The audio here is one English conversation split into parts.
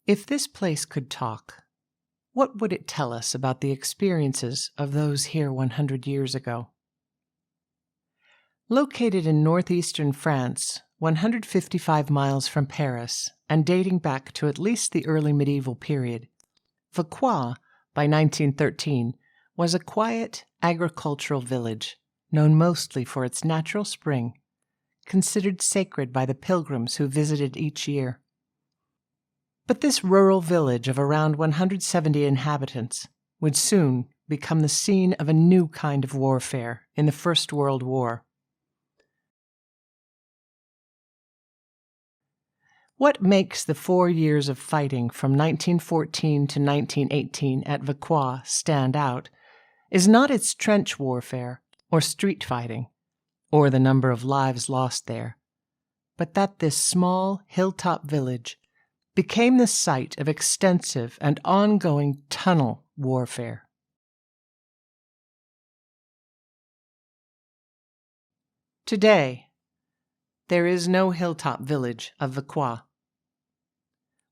If this place could talk, what would it tell us about the experiences of those here 100 years ago? Located in northeastern France, 155 miles from Paris, and dating back to at least the early medieval period, Vauquois, by 1913, was a quiet agricultural village known mostly for its natural spring, considered sacred by the pilgrims who visited each year. But this rural village of around 170 inhabitants would soon become the scene of a new kind of warfare in the First World War. What makes the 4 years of fighting from 1914 to 1918 at Vauquois stand out is not its trench warfare or street fighting, or the number of lives lost there, but that this small hilltop village became the site of extensive and ongoing tunnel warfare. Today, there is no hilltop village of Vauquois.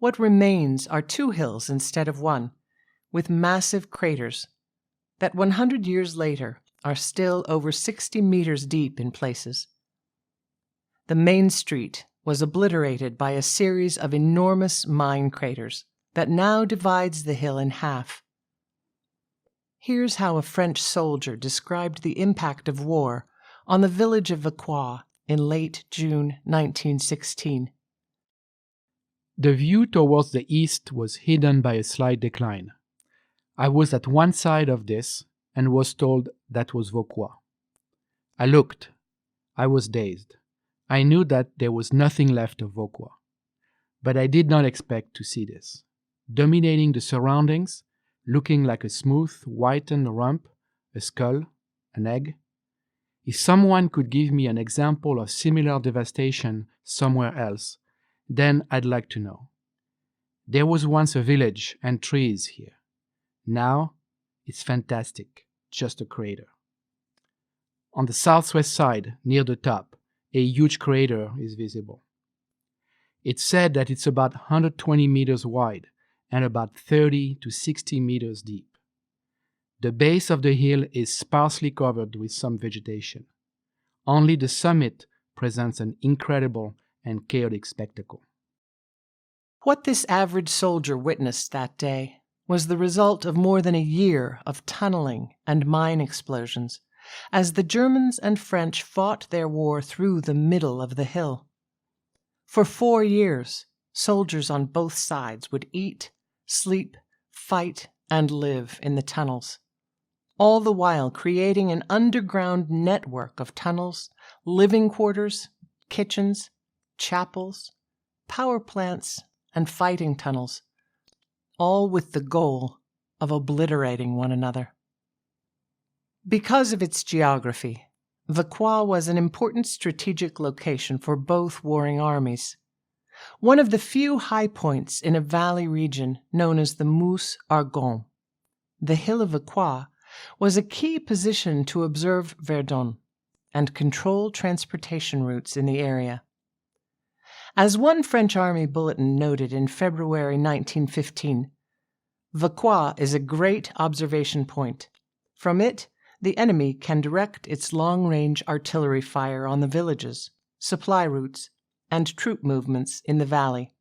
What remains are 2 hills instead of 1, with massive craters that 100 years later are still over 60 meters deep in places. The main street was obliterated by a series of enormous mine craters that now divides the hill in half. Here's how a French soldier described the impact of war on the village of Vauquois in late June 1916. The view towards the east was hidden by a slight decline. I was at one side of this and was told that was Vauquois. I looked. I was dazed. I knew that there was nothing left of Vauquois. But I did not expect to see this. Dominating the surroundings, looking like a smooth, whitened rump, a skull, an egg. If someone could give me an example of similar devastation somewhere else, then I'd like to know. There was once a village and trees here. Now, it's fantastic, just a crater. On the southwest side, near the top, a huge crater is visible. It's said that it's about 120 meters wide and about 30 to 60 meters deep. The base of the hill is sparsely covered with some vegetation. Only the summit presents an incredible and chaotic spectacle. What this average soldier witnessed that day was the result of more than a year of tunneling and mine explosions, as the Germans and French fought their war through the middle of the hill. For 4 years, soldiers on both sides would eat, sleep, fight, and live in the tunnels, all the while creating an underground network of tunnels, living quarters, kitchens, chapels, power plants, and fighting tunnels, all with the goal of obliterating one another. Because of its geography, Vauquois was an important strategic location for both warring armies. One of the few high points in a valley region known as the Mousse Argonne, the hill of Vauquois was a key position to observe Verdun and control transportation routes in the area. As one French Army bulletin noted in February 1915, Vauquois is a great observation point. From it, the enemy can direct its long-range artillery fire on the villages, supply routes, and troop movements in the valley.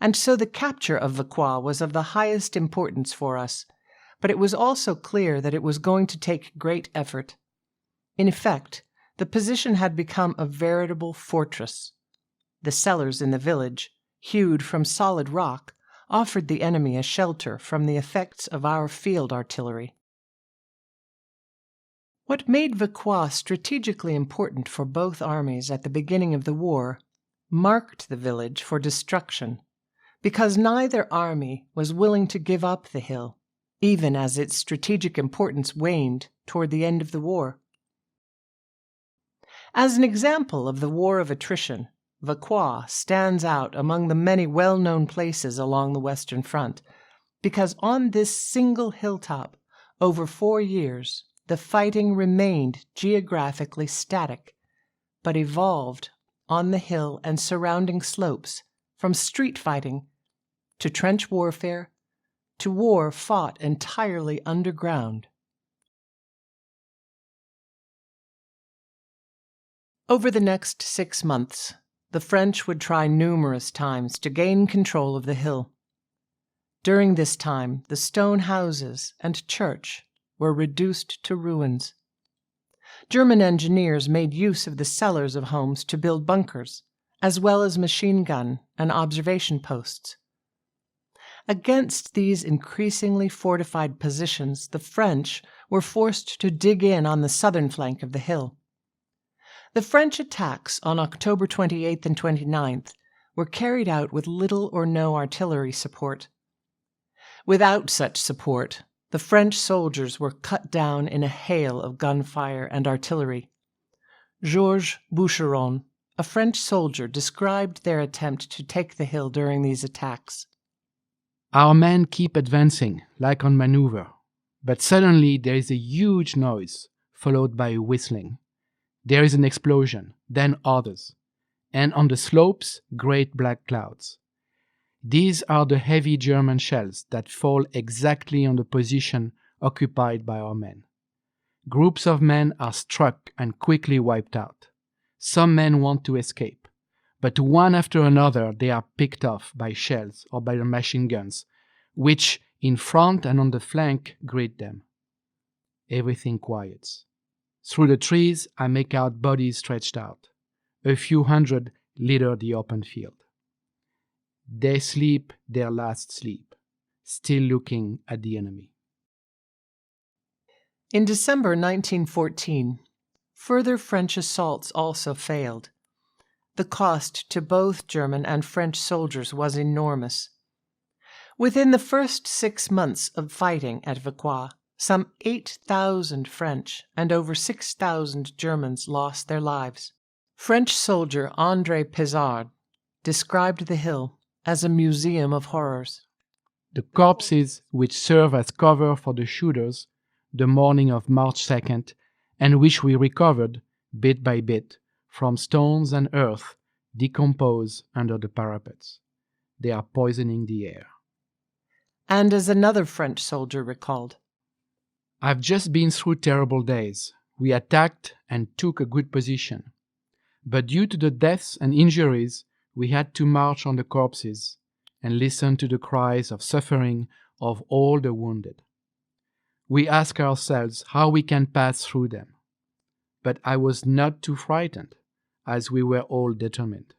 And so the capture of Vauquois was of the highest importance for us, but it was also clear that it was going to take great effort. In effect, the position had become a veritable fortress. The cellars in the village, hewed from solid rock, offered the enemy a shelter from the effects of our field artillery. What made Vauquois strategically important for both armies at the beginning of the war marked the village for destruction, because neither army was willing to give up the hill, even as its strategic importance waned toward the end of the war. As an example of the war of attrition, Vauquois stands out among the many well-known places along the Western Front, because on this single hilltop, over 4 years, the fighting remained geographically static, but evolved on the hill and surrounding slopes from street fighting to trench warfare, to war fought entirely underground. Over the next 6 months, the French would try numerous times to gain control of the hill. During this time, the stone houses and church were reduced to ruins. German engineers made use of the cellars of homes to build bunkers, as well as machine gun and observation posts. Against these increasingly fortified positions, the French were forced to dig in on the southern flank of the hill. The French attacks on October 28th and 29th were carried out with little or no artillery support. Without such support, the French soldiers were cut down in a hail of gunfire and artillery. Georges Boucheron, a French soldier, described their attempt to take the hill during these attacks. Our men keep advancing, like on maneuver, but suddenly there is a huge noise, followed by whistling. There is an explosion, then others, and on the slopes, great black clouds. These are the heavy German shells that fall exactly on the position occupied by our men. Groups of men are struck and quickly wiped out. Some men want to escape, but one after another they are picked off by shells or by the machine guns, which in front and on the flank greet them. Everything quiets. Through the trees I make out bodies stretched out. A few hundred litter the open field. They sleep their last sleep, still looking at the enemy. In December 1914, further French assaults also failed. The cost to both German and French soldiers was enormous. Within the first 6 months of fighting at Vauquois, some 8,000 French and over 6,000 Germans lost their lives. French soldier André Pizard described the hill as a museum of horrors. The corpses which serve as cover for the shooters the morning of March 2nd, and which we recovered, bit by bit, from stones and earth, decompose under the parapets. They are poisoning the air. And as another French soldier recalled, I've just been through terrible days. We attacked and took a good position. But due to the deaths and injuries, we had to march on the corpses and listen to the cries of suffering of all the wounded. We ask ourselves how we can pass through them. But I was not too frightened, as we were all determined.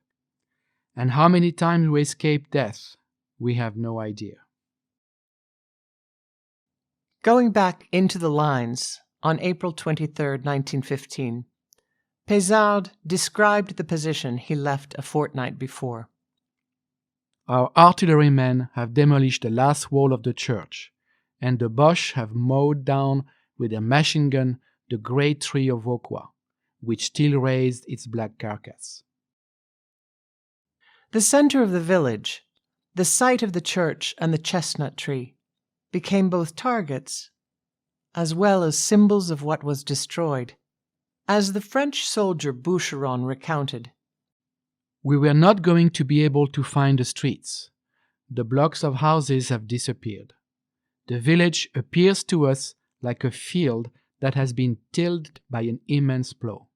And how many times we escaped death, we have no idea. Going back into the lines on April 23, 1915, Pizard described the position he left a fortnight before. Our artillerymen have demolished the last wall of the church, and the Boche have mowed down with their machine gun the great tree of Vauquois, which still raised its black carcass. The center of the village, the site of the church and the chestnut tree, became both targets as well as symbols of what was destroyed. As the French soldier Boucheron recounted, We were not going to be able to find the streets. The blocks of houses have disappeared. The village appears to us like a field that has been tilled by an immense plow.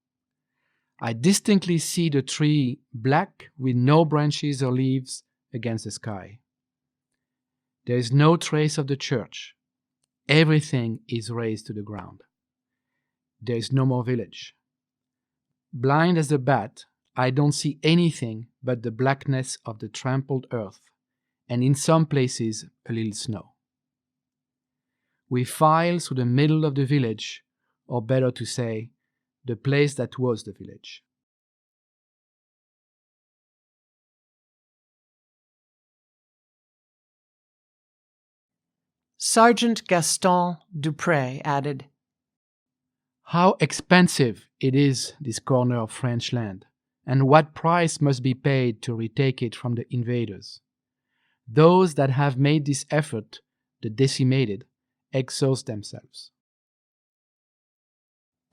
I distinctly see the tree black with no branches or leaves against the sky. There is no trace of the church. Everything is razed to the ground. There is no more village. Blind as a bat, I don't see anything but the blackness of the trampled earth, and in some places a little snow. We file through the middle of the village, or better to say, the place that was the village. Sergeant Gaston Dupré added, How expensive it is, this corner of French land, and what price must be paid to retake it from the invaders. Those that have made this effort, the decimated, exhaust themselves.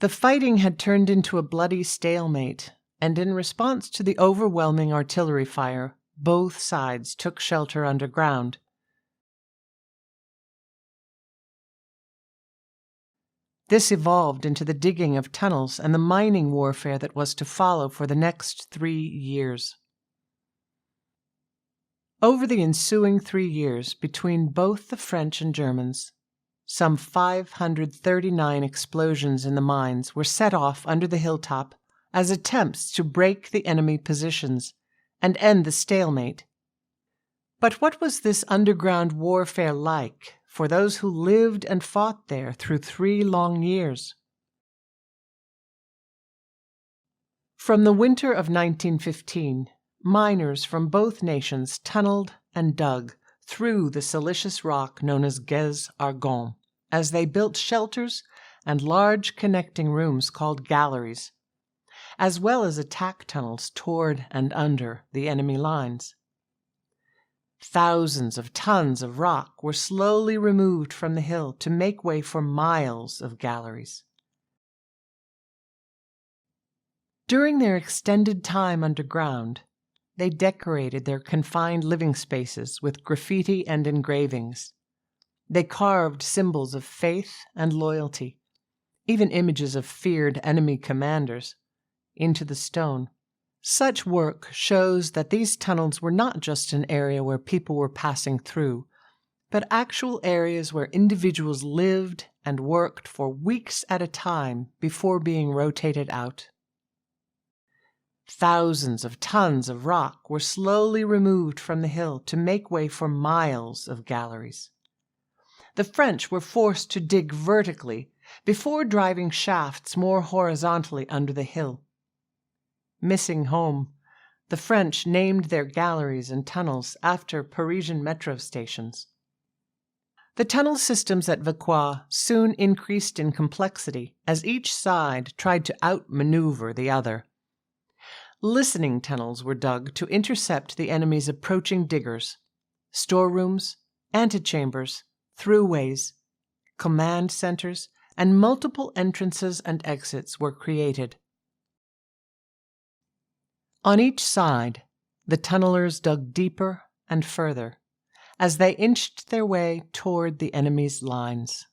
The fighting had turned into a bloody stalemate, and in response to the overwhelming artillery fire, both sides took shelter underground. This evolved into the digging of tunnels and the mining warfare that was to follow for the next 3 years. Over the ensuing 3 years, between both the French and Germans, some 539 explosions in the mines were set off under the hilltop as attempts to break the enemy positions and end the stalemate. But what was this underground warfare like for those who lived and fought there through 3 long years? From the winter of 1915, miners from both nations tunneled and dug through the silicious rock known as Gez Argonne as they built shelters and large connecting rooms called galleries, as well as attack tunnels toward and under the enemy lines. Thousands of tons of rock were slowly removed from the hill to make way for miles of galleries. During their extended time underground, they decorated their confined living spaces with graffiti and engravings. They carved symbols of faith and loyalty, even images of feared enemy commanders, into the stone. Such work shows that these tunnels were not just an area where people were passing through, but actual areas where individuals lived and worked for weeks at a time before being rotated out. Thousands of tons of rock were slowly removed from the hill to make way for miles of galleries. The French were forced to dig vertically before driving shafts more horizontally under the hill. Missing home, the French named their galleries and tunnels after Parisian metro stations. The tunnel systems at Vauquois soon increased in complexity as each side tried to outmaneuver the other. Listening tunnels were dug to intercept the enemy's approaching diggers. Storerooms, antechambers, throughways, command centers, and multiple entrances and exits were created. On each side, the tunnelers dug deeper and further as they inched their way toward the enemy's lines.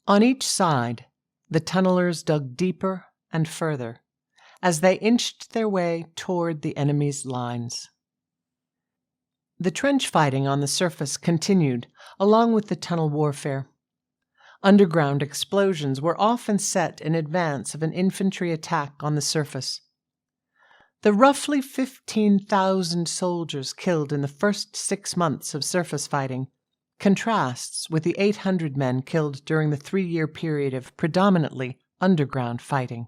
On each side, the tunnelers dug deeper and further as they inched their way toward the enemy's lines. The trench fighting on the surface continued, along with the tunnel warfare. Underground explosions were often set in advance of an infantry attack on the surface. The roughly 15,000 soldiers killed in the first 6 months of surface fighting contrasts with the 800 men killed during the 3-year period of predominantly underground fighting.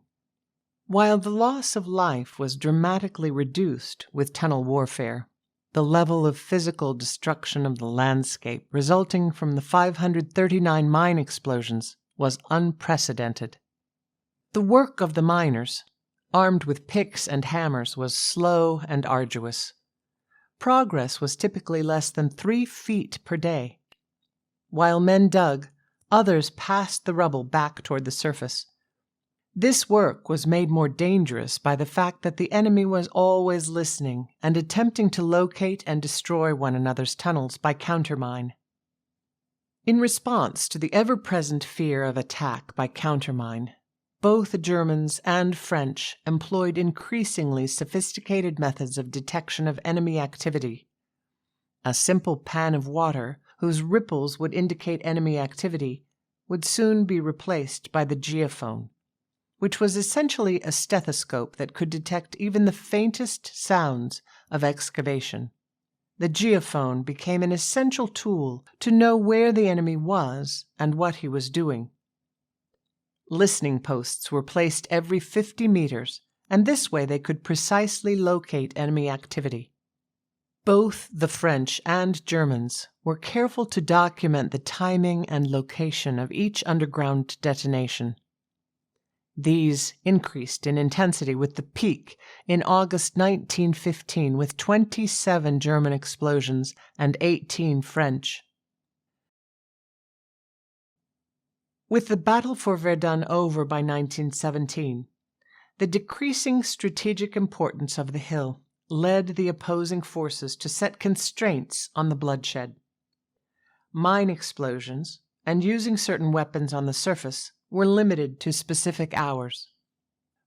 While the loss of life was dramatically reduced with tunnel warfare, the level of physical destruction of the landscape resulting from the 539 mine explosions was unprecedented. The work of the miners, armed with picks and hammers, was slow and arduous. Progress was typically less than 3 feet per day. While men dug, others passed the rubble back toward the surface. This work was made more dangerous by the fact that the enemy was always listening and attempting to locate and destroy one another's tunnels by countermine. In response to the ever-present fear of attack by countermine, both Germans and French employed increasingly sophisticated methods of detection of enemy activity. A simple pan of water, whose ripples would indicate enemy activity, would soon be replaced by the geophone, which was essentially a stethoscope that could detect even the faintest sounds of excavation. The geophone became an essential tool to know where the enemy was and what he was doing. Listening posts were placed every 50 meters, and this way they could precisely locate enemy activity. Both the French and Germans were careful to document the timing and location of each underground detonation. These increased in intensity with the peak in August 1915 with 27 German explosions and 18 French. With the battle for Verdun over by 1917, the decreasing strategic importance of the hill led the opposing forces to set constraints on the bloodshed. Mine explosions, and using certain weapons on the surface, were limited to specific hours.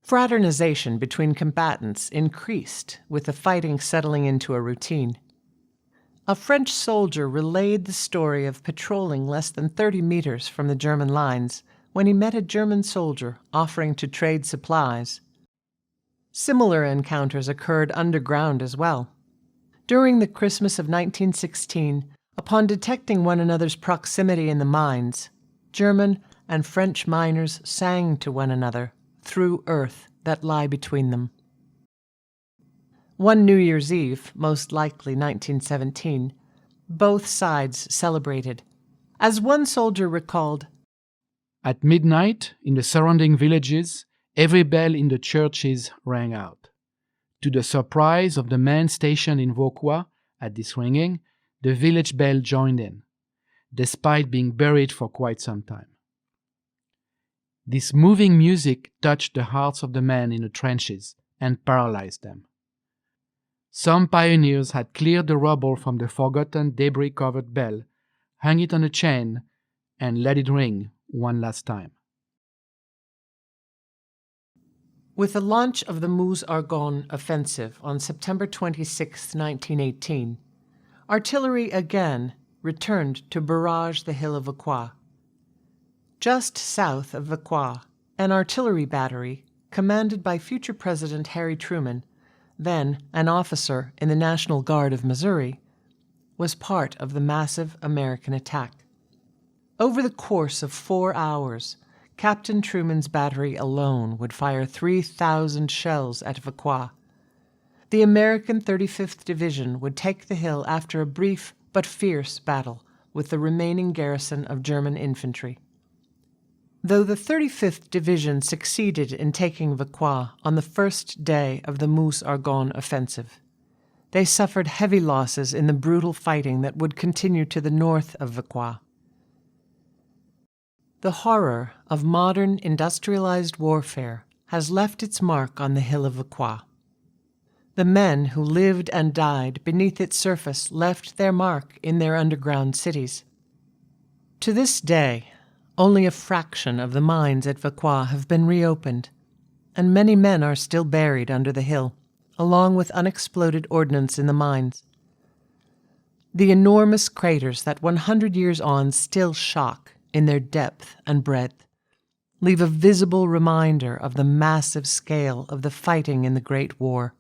Fraternization between combatants increased, with the fighting settling into a routine. A French soldier relayed the story of patrolling less than 30 meters from the German lines when he met a German soldier offering to trade supplies. Similar encounters occurred underground as well. During the Christmas of 1916, upon detecting one another's proximity in the mines, German and French miners sang to one another through earth that lie between them. One New Year's Eve, most likely 1917, both sides celebrated. As one soldier recalled, "At midnight, in the surrounding villages, every bell in the churches rang out. To the surprise of the men stationed in Vauquois at this ringing, the village bell joined in, despite being buried for quite some time. This moving music touched the hearts of the men in the trenches and paralyzed them. Some pioneers had cleared the rubble from the forgotten debris-covered bell, hung it on a chain, and let it ring one last time." With the launch of the Meuse-Argonne offensive on September 26, 1918, artillery again returned to barrage the hill of Vauquois. Just south of Vauquois, an artillery battery, commanded by future President Harry Truman, then an officer in the National Guard of Missouri, was part of the massive American attack. Over the course of 4 hours, Captain Truman's battery alone would fire 3,000 shells at Vauquois. The American 35th Division would take the hill after a brief but fierce battle with the remaining garrison of German infantry. Though the 35th Division succeeded in taking Vauquois on the first day of the Meuse-Argonne offensive, they suffered heavy losses in the brutal fighting that would continue to the north of Vauquois. The horror of modern industrialized warfare has left its mark on the hill of Vauquois. The men who lived and died beneath its surface left their mark in their underground cities. To this day, only a fraction of the mines at Vauquois have been reopened, and many men are still buried under the hill, along with unexploded ordnance in the mines. The enormous craters that 100 years on still shock in their depth and breadth leave a visible reminder of the massive scale of the fighting in the Great War.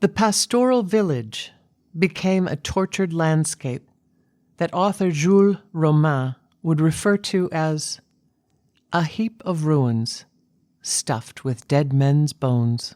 The pastoral village became a tortured landscape that author Jules Romain would refer to as a heap of ruins stuffed with dead men's bones.